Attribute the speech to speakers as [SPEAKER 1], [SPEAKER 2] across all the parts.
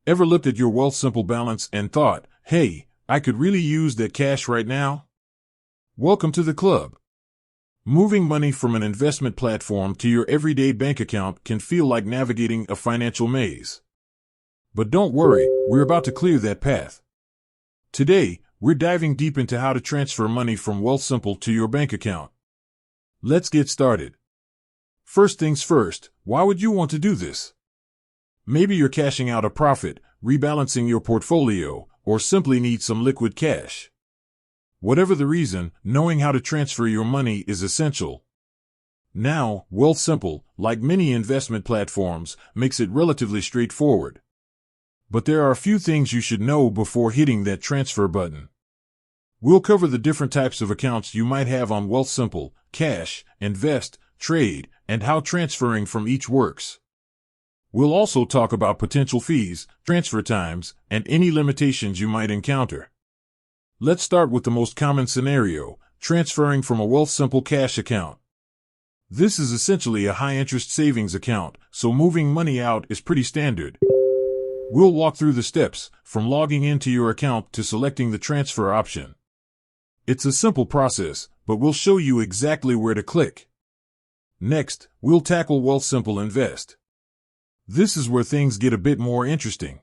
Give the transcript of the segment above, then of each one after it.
[SPEAKER 1] Ever looked at your Wealthsimple balance and thought, hey, I could really use that cash right now? Welcome to the club. Moving money from an investment platform to your everyday bank account can feel like navigating a financial maze. But don't worry, we're about to clear that path. Today, we're diving deep into how to transfer money from Wealthsimple to your bank account. Let's get started. First things first, why would you want to do this? Maybe you're cashing out a profit, rebalancing your portfolio, or simply need some liquid cash. Whatever the reason, knowing how to transfer your money is essential. Now, Wealthsimple, like many investment platforms, makes it relatively straightforward. But there are a few things you should know before hitting that transfer button. We'll cover the different types of accounts you might have on Wealthsimple, cash, invest, trade, and how transferring from each works. We'll also talk about potential fees, transfer times, and any limitations you might encounter. Let's start with the most common scenario, transferring from a Wealthsimple cash account. This is essentially a high-interest savings account, so moving money out is pretty standard. We'll walk through the steps, from logging into your account to selecting the transfer option. It's a simple process, but we'll show you exactly where to click. Next, we'll tackle Wealthsimple Invest. This is where things get a bit more interesting.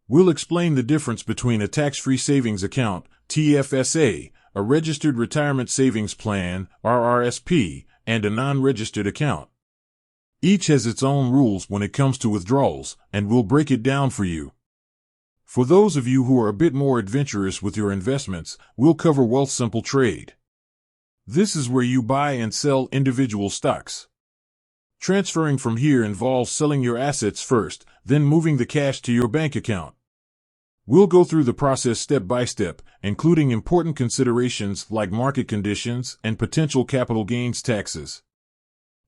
[SPEAKER 1] We'll explain the difference between a tax-free savings account, TFSA, a registered retirement savings plan, RRSP, and a non-registered account. Each has its own rules when it comes to withdrawals, and we'll break it down for you. For those of you who are a bit more adventurous with your investments, we'll cover Wealthsimple Trade. This is where you buy and sell individual stocks. Transferring from here involves selling your assets first, then moving the cash to your bank account. We'll go through the process step by step, including important considerations like market conditions and potential capital gains taxes.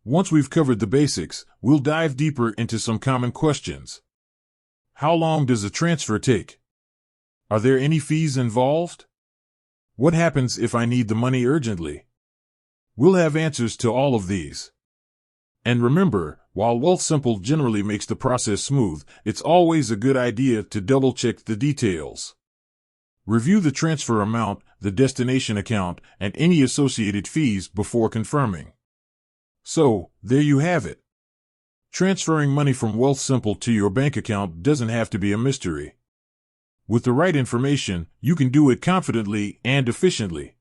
[SPEAKER 1] Once we've covered the basics, we'll dive deeper into some common questions. How long does a transfer take? Are there any fees involved? What happens if I need the money urgently? We'll have answers to all of these. And remember, while Wealthsimple generally makes the process smooth, it's always a good idea to double-check the details. Review the transfer amount, the destination account, and any associated fees before confirming. So, there you have it. Transferring money from Wealthsimple to your bank account doesn't have to be a mystery. With the right information, you can do it confidently and efficiently.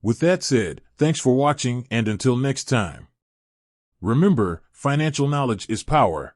[SPEAKER 1] With that said, thanks for watching, and until next time. Remember, financial knowledge is power.